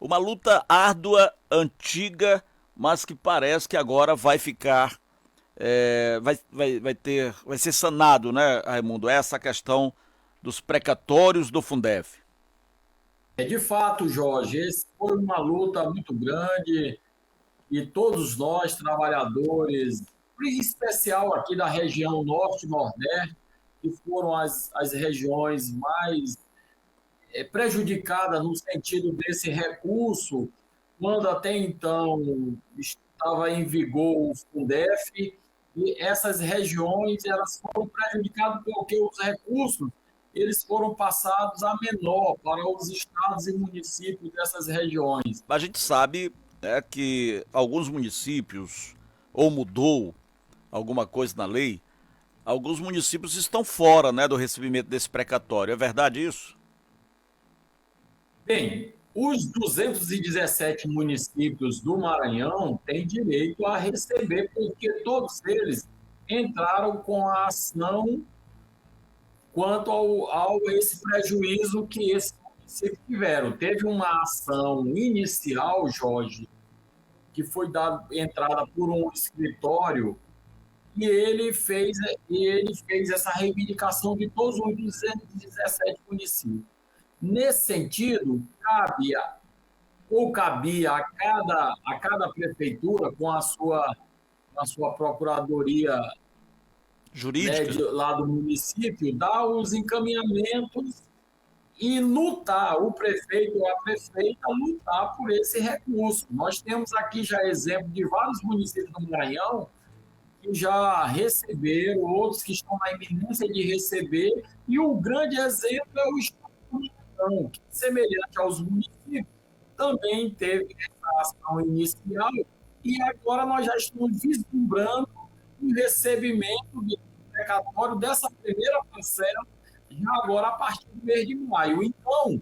Uma luta árdua, antiga, mas que parece que agora vai ficar, vai ser sanado, né, Raimundo? Essa questão dos precatórios do Fundef. De fato, Jorge, esse foi uma luta muito grande e todos nós, trabalhadores, em especial aqui da região norte e nordeste, que foram as regiões mais prejudicadas no sentido desse recurso, quando até então estava em vigor o Fundef, e essas regiões elas foram prejudicadas porque os recursos eles foram passados a menor para os estados e municípios dessas regiões. A gente sabe, né, que alguns municípios, ou mudou alguma coisa na lei, alguns municípios estão fora, né, do recebimento desse precatório. É verdade isso? Bem, os 217 municípios do Maranhão têm direito a receber, porque todos eles entraram com a ação quanto ao esse prejuízo que esses municípios tiveram. Teve uma ação inicial, Jorge, que foi dada entrada por um escritório e ele fez essa reivindicação de todos os 217 municípios. Nesse sentido, cabia a cada prefeitura, com a sua procuradoria, né, Jurídica? lá do município, dar os encaminhamentos e lutar, o prefeito ou a prefeita lutar por esse recurso. Nós temos aqui já exemplo de vários municípios do Maranhão que já receberam, outros que estão na iminência de receber, e um grande exemplo é o Estado do Maranhão, que, semelhante aos municípios, também teve essa ação inicial, e agora nós já estamos vislumbrando o recebimento do precatório dessa primeira parcela, já agora a partir do mês de maio. Então,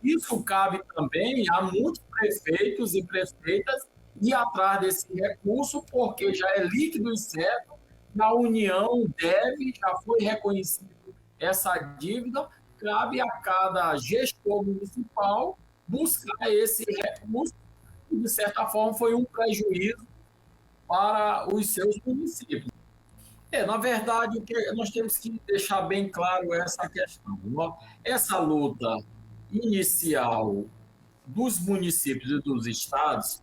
isso cabe também a muitos prefeitos e prefeitas ir atrás desse recurso, porque já é líquido e certo, a União deve, já foi reconhecido essa dívida, cabe a cada gestor municipal buscar esse recurso, que de certa forma foi um prejuízo para os seus municípios. Na verdade, nós temos que deixar bem claro essa questão. Essa luta inicial dos municípios e dos estados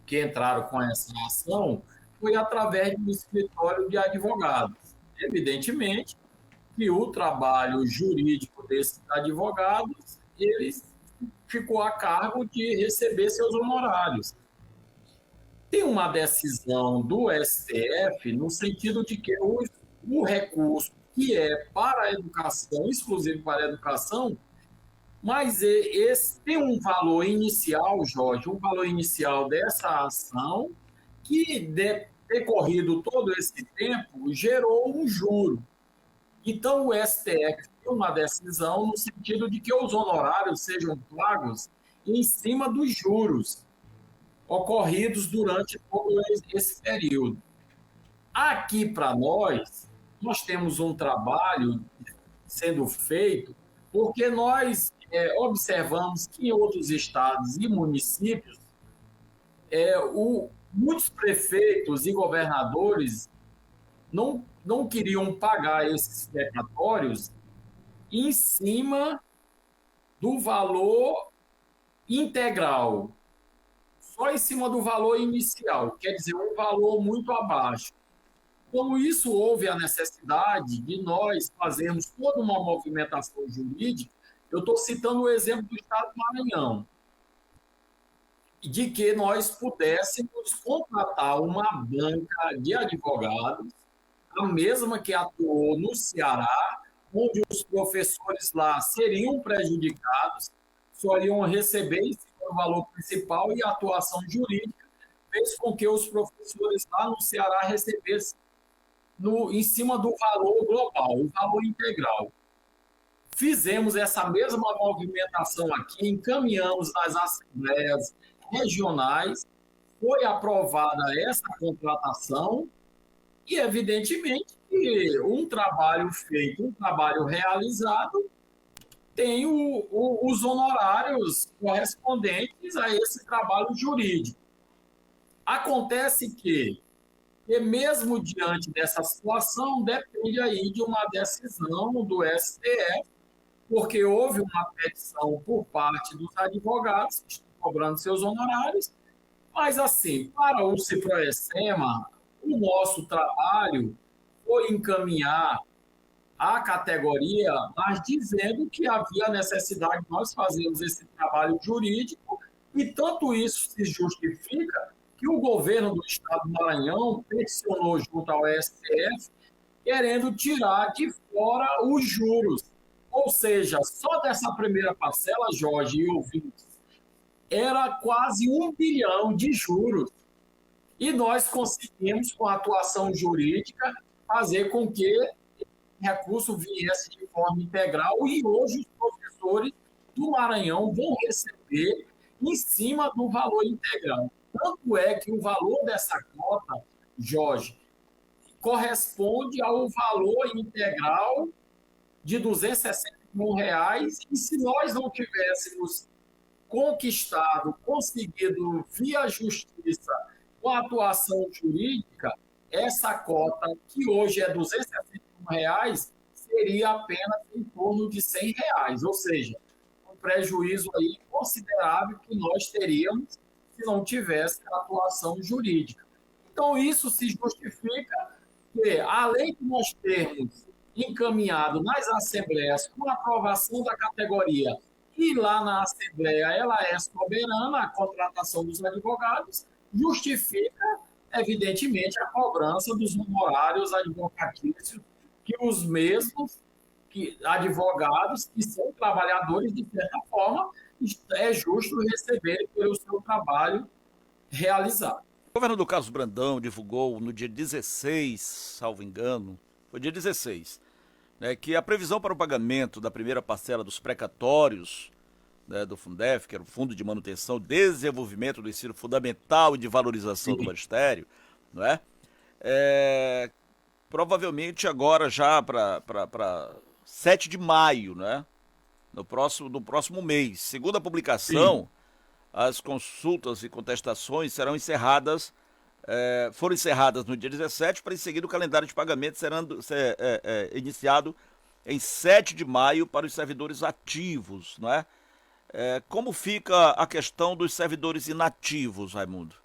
que entraram com essa ação foi através do escritório de advogados. Evidentemente que o trabalho jurídico desses advogados, eles ficou a cargo de receber seus honorários. Tem uma decisão do STF no sentido de que o recurso que é para a educação, exclusivo para a educação, mas esse tem um valor inicial, Jorge, um valor inicial dessa ação que, decorrido todo esse tempo, gerou um juro. Então, o STF tem uma decisão no sentido de que os honorários sejam pagos em cima dos juros ocorridos durante todo esse período. Aqui, para nós temos um trabalho sendo feito, porque nós observamos que em outros estados e municípios, muitos prefeitos e governadores não queriam pagar esses precatórios em cima do valor integral, só em cima do valor inicial, quer dizer, um valor muito abaixo. Como isso, houve a necessidade de nós fazermos toda uma movimentação jurídica. Eu estou citando o exemplo do Estado do Maranhão, de que nós pudéssemos contratar uma banca de advogados, a mesma que atuou no Ceará, onde os professores lá seriam prejudicados, só iriam receber esse valor principal, e a atuação jurídica fez com que os professores lá no Ceará recebessem em cima do valor global, o valor integral. Fizemos essa mesma movimentação aqui, encaminhamos nas assembleias regionais, foi aprovada essa contratação e, evidentemente, que um trabalho feito, um trabalho realizado, tem os honorários correspondentes a esse trabalho jurídico. Acontece que mesmo diante dessa situação, depende aí de uma decisão do STF, porque houve uma petição por parte dos advogados que estão cobrando seus honorários, mas assim, para o Ciproessema, o nosso trabalho foi encaminhar a categoria, mas dizendo que havia necessidade de nós fazermos esse trabalho jurídico, e tanto isso se justifica que o governo do estado do Maranhão peticionou junto ao STF querendo tirar de fora os juros. Ou seja, só dessa primeira parcela, Jorge e ouvintes, era quase 1 bilhão de juros. E nós conseguimos, com a atuação jurídica, fazer com que recurso viesse de forma integral, e hoje os professores do Maranhão vão receber em cima do valor integral. Tanto é que o valor dessa cota, Jorge, corresponde ao valor integral de R$ 261, e se nós não tivéssemos conquistado, conseguido via justiça, com a atuação jurídica, essa cota, que hoje é R$ 261, seria apenas em torno de R$ 100, ou seja, um prejuízo aí considerável que nós teríamos se não tivesse a atuação jurídica. Então, isso se justifica que, além de nós termos encaminhado nas assembleias com a aprovação da categoria, e lá na Assembleia ela é soberana, a contratação dos advogados, justifica, evidentemente, a cobrança dos honorários advocatícios que os mesmos advogados, que são trabalhadores, de certa forma, é justo receberem pelo seu trabalho realizado. O governo do Carlos Brandão divulgou no dia 16, salvo engano, foi dia 16, né, que a previsão para o pagamento da primeira parcela dos precatórios, né, do Fundef, que era o Fundo de Manutenção e Desenvolvimento do Ensino Fundamental e de Valorização do Magistério, não é? Provavelmente agora já para 7 de maio, né? No próximo mês. Segundo a publicação, sim, as consultas e contestações serão encerradas, foram encerradas no dia 17, para em seguida o calendário de pagamento será iniciado em 7 de maio para os servidores ativos, não é? Como fica a questão dos servidores inativos, Raimundo?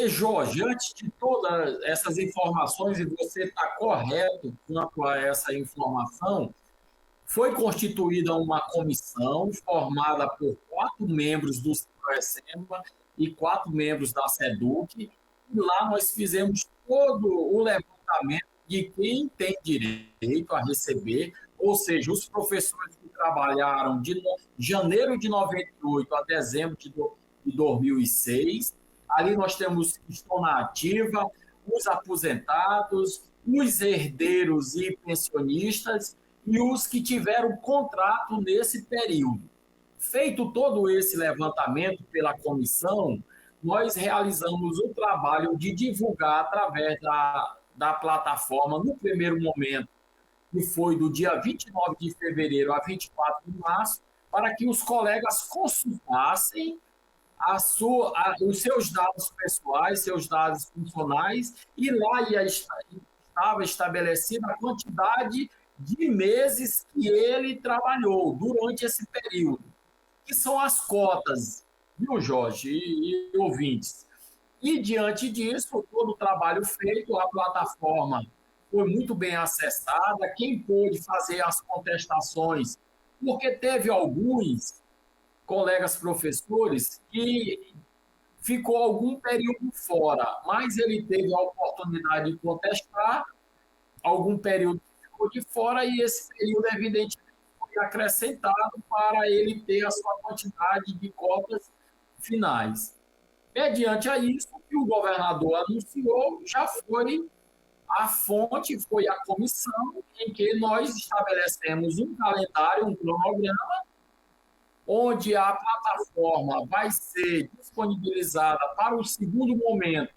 Jorge, antes de todas essas informações, e você está correto quanto a essa informação, foi constituída uma comissão formada por 4 membros do SEMA e 4 membros da SEDUC, e lá nós fizemos todo o levantamento de quem tem direito a receber, ou seja, os professores que trabalharam de janeiro de 98 a dezembro de 2006. Ali nós temos que estão na ativa, os aposentados, os herdeiros e pensionistas e os que tiveram contrato nesse período. Feito todo esse levantamento pela comissão, nós realizamos o trabalho de divulgar através da plataforma, no primeiro momento, que foi do dia 29 de fevereiro a 24 de março, para que os colegas consultassem os seus dados pessoais, seus dados funcionais, e lá estava estabelecida a quantidade de meses que ele trabalhou durante esse período, que são as cotas, viu, Jorge e ouvintes? E, diante disso, todo o trabalho feito, a plataforma foi muito bem acessada, quem pôde fazer as contestações, porque teve alguns colegas professores que ficou algum período fora, mas ele teve a oportunidade de contestar, algum período ficou de fora, e esse período, evidentemente, foi acrescentado para ele ter a sua quantidade de cotas finais. Mediante a isso, o que o governador anunciou já foi a fonte, foi a comissão, em que nós estabelecemos um calendário, um cronograma, onde a plataforma vai ser disponibilizada para o segundo momento,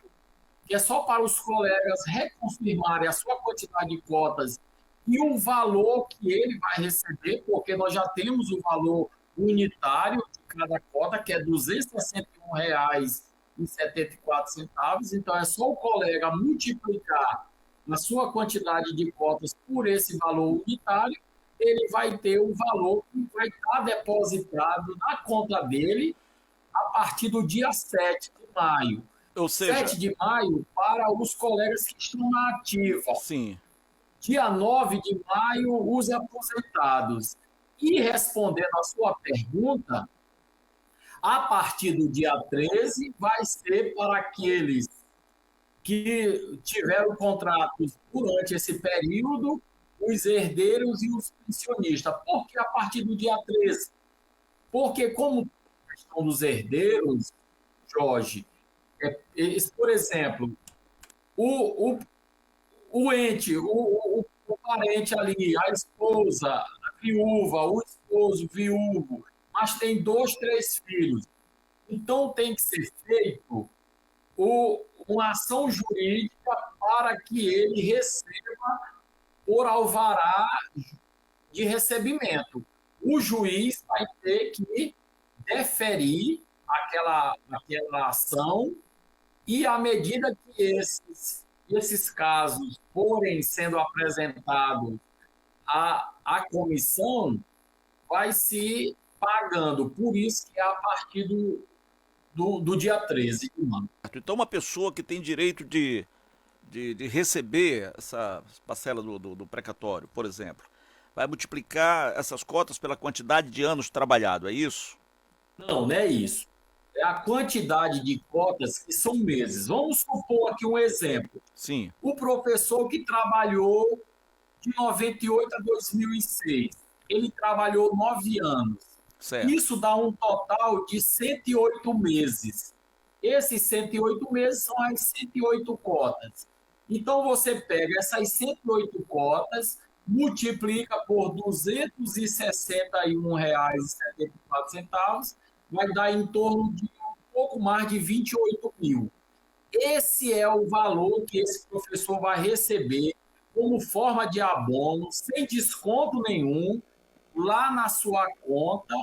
que é só para os colegas reconfirmarem a sua quantidade de cotas e o valor que ele vai receber, porque nós já temos o valor unitário de cada cota, que é R$ 261,74. Então, é só o colega multiplicar a sua quantidade de cotas por esse valor unitário, ele vai ter o valor que vai estar depositado na conta dele a partir do dia 7 de maio. Ou seja, 7 de maio para os colegas que estão na ativa. sim. Dia 9 de maio, os aposentados. E respondendo a sua pergunta, a partir do dia 13, vai ser para aqueles que tiveram contratos durante esse período, os herdeiros e os pensionistas. Por que a partir do dia 13? Porque, como a questão dos herdeiros, Jorge, por exemplo, o, o ente, o parente ali, a esposa, a viúva, o esposo, viúvo, mas tem 2, 3 filhos. Então, tem que ser feito uma ação jurídica para que ele receba por alvará de recebimento. O juiz vai ter que deferir aquela ação e, à medida que esses casos forem sendo apresentados à comissão, vai se pagando. Por isso que é a partir do dia 13 de maio. Então, uma pessoa que tem direito de receber essa parcela do precatório, por exemplo, vai multiplicar essas cotas pela quantidade de anos trabalhado, é isso? Não é isso. É a quantidade de cotas que são meses. Vamos supor aqui um exemplo. Sim. O professor que trabalhou de 98 a 2006, ele trabalhou 9 anos. Certo. Isso dá um total de 108 meses. Esses 108 meses são as 108 cotas. Então, você pega essas 108 cotas, multiplica por R$ 261,74, vai dar em torno de um pouco mais de 28 mil. Esse é o valor que esse professor vai receber como forma de abono, sem desconto nenhum, lá na sua conta,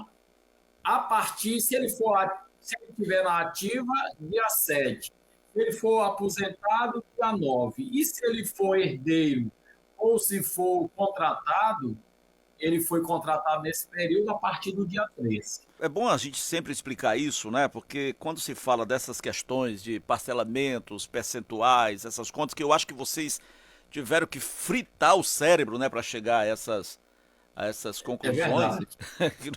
a partir, se ele estiver na ativa, dia 7. Se ele for aposentado, dia 9. E se ele for herdeiro ou se for contratado, ele foi contratado nesse período a partir do dia 13. É bom a gente sempre explicar isso, né? Porque quando se fala dessas questões de parcelamentos, percentuais, essas contas, que eu acho que vocês tiveram que fritar o cérebro, né, para chegar a essas conclusões, que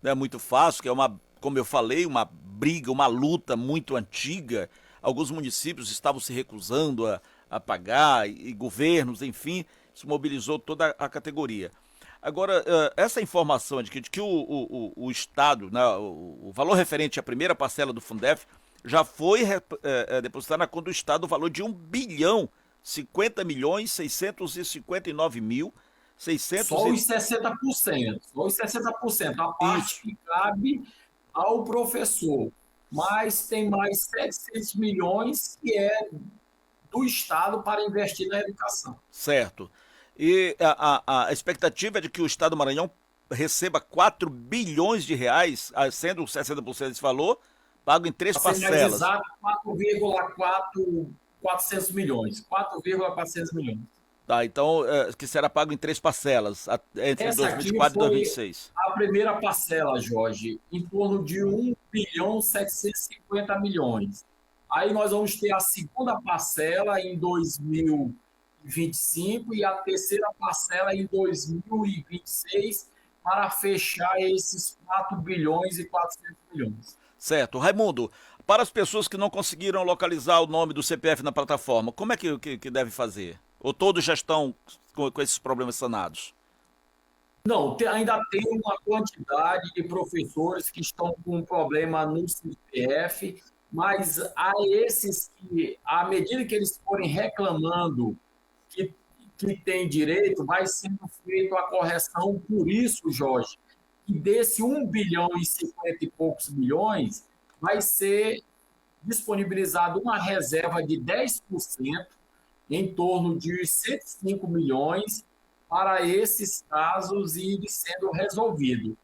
não é muito fácil, que é uma, como eu falei, uma briga, uma luta muito antiga. Alguns municípios estavam se recusando a pagar, e governos, enfim, isso mobilizou toda a categoria. Agora, essa informação de que o Estado, né, o valor referente à primeira parcela do Fundef, já foi depositado na conta do Estado o valor de 1.050.659.600. Só os 60%. Só os 60%. A parte Isso. que cabe ao professor. Mas tem mais 700 milhões que é do Estado para investir na educação. Certo. E a expectativa é de que o Estado do Maranhão receba 4 bilhões de reais, sendo 60% desse valor, pago em 3 Para ser mais parcelas. exato, 4,400 milhões. 4,400 milhões. Tá, então, que será pago em 3 parcelas, entre Essa 2024 e 2026. A primeira parcela, Jorge, em torno de 1,750 bilhões. Aí nós vamos ter a segunda parcela em 2025 e a terceira parcela em 2026 para fechar esses 4 bilhões e 400 milhões. Certo. Raimundo, para as pessoas que não conseguiram localizar o nome do CPF na plataforma, como é que deve fazer? Ou todos já estão com esses problemas sanados? Não, ainda tem uma quantidade de professores que estão com problema no CPF, mas a esses que, à medida que eles forem reclamando que tem direito, vai sendo feita a correção. Por isso, Jorge, que desse 1 bilhão e 50 e poucos milhões, vai ser disponibilizado uma reserva de 10%, em torno de 105 milhões, para esses casos irem sendo resolvidos.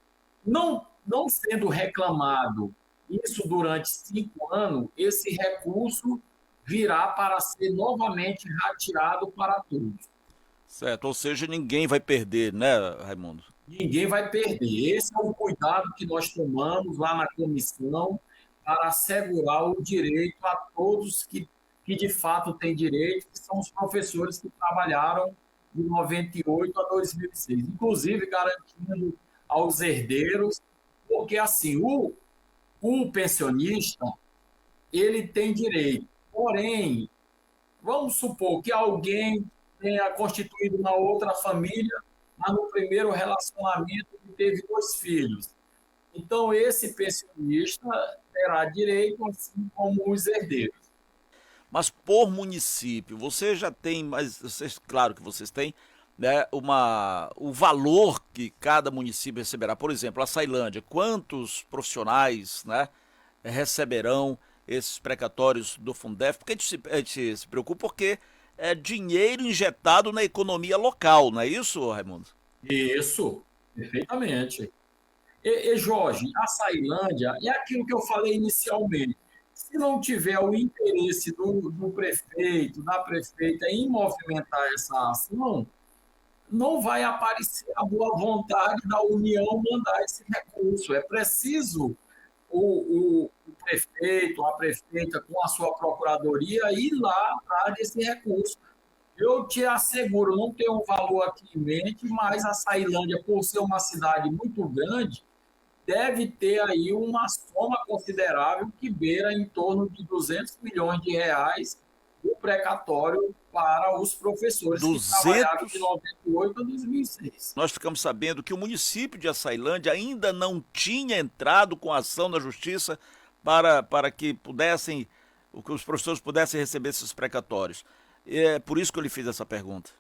Não sendo reclamado isso durante 5 anos, esse recurso virá para ser novamente rateado para todos. Certo, ou seja, ninguém vai perder, né, Raimundo? Ninguém vai perder. Esse é o cuidado que nós tomamos lá na comissão para assegurar o direito a todos que de fato têm direito, que são os professores que trabalharam de 98 a 2006, inclusive garantindo aos herdeiros, porque assim, o pensionista, ele tem direito, porém, vamos supor que alguém tenha constituído uma outra família, mas no primeiro relacionamento teve 2 filhos. Então, esse pensionista terá direito, assim como os herdeiros. Mas por município, você já tem, mas vocês, claro que vocês têm, né, o valor que cada município receberá. Por exemplo, a Ceilândia, quantos profissionais, né, receberão esses precatórios do Fundef? Porque a gente se preocupa porque é dinheiro injetado na economia local, não é isso, Raimundo? Isso, perfeitamente. Jorge, a Ceilândia é aquilo que eu falei inicialmente. Se não tiver o interesse do prefeito, da prefeita em movimentar essa ação, não vai aparecer a boa vontade da União mandar esse recurso. É preciso o prefeito, a prefeita, com a sua procuradoria, ir lá atrás desse recurso. Eu te asseguro, não tenho um valor aqui em mente, mas a Ceilândia, por ser uma cidade muito grande, deve ter aí uma soma considerável que beira em torno de 200 milhões de reais o precatório para os professores que trabalharam de 200. 98 a 2006. Nós ficamos sabendo que o município de Açailândia ainda não tinha entrado com ação na justiça para que pudessem, que os professores pudessem receber esses precatórios. É por isso que eu lhe fiz essa pergunta.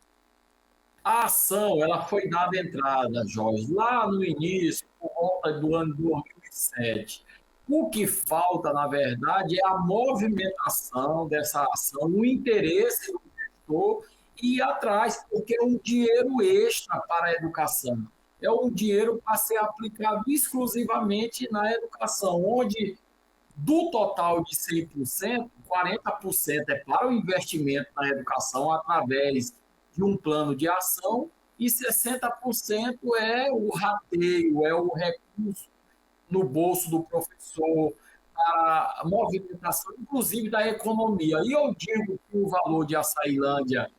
A ação ela foi dada entrada, Jorge, lá no início, por volta do ano 2007. O que falta, na verdade, é a movimentação dessa ação, o interesse do gestor e ir atrás, porque é um dinheiro extra para a educação. É um dinheiro para ser aplicado exclusivamente na educação, onde do total de 100%, 40% é para o investimento na educação através de um plano de ação e 60% é o rateio, é o recurso no bolso do professor, a movimentação, inclusive da economia. E eu digo que o valor de Açailândia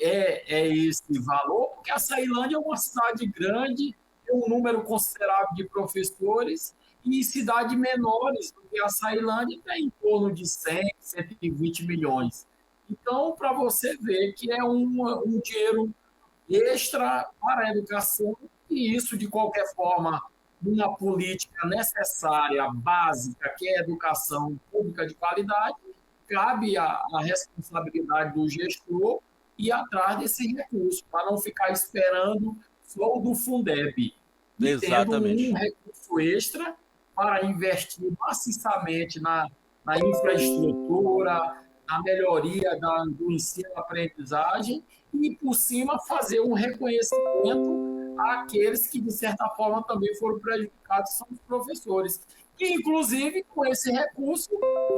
é esse valor, porque a Ceilândia é uma cidade grande, tem um número considerável de professores, e cidades menores do que a Ceilândia tem em torno de 100, 120 milhões. Então, para você ver que é um dinheiro extra para a educação, e isso, de qualquer forma, uma política necessária, básica, que é a educação pública de qualidade, cabe a responsabilidade do gestor ir atrás desse recurso, para não ficar esperando só o do Fundeb, e tendo um Exatamente. recurso extra para investir maciçamente na infraestrutura, na melhoria do ensino-aprendizagem e, por cima, fazer um reconhecimento àqueles que, de certa forma, também foram prejudicados, são os professores. E, inclusive, com esse recurso,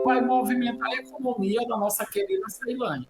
vai movimentar a economia da nossa querida Ceilândia.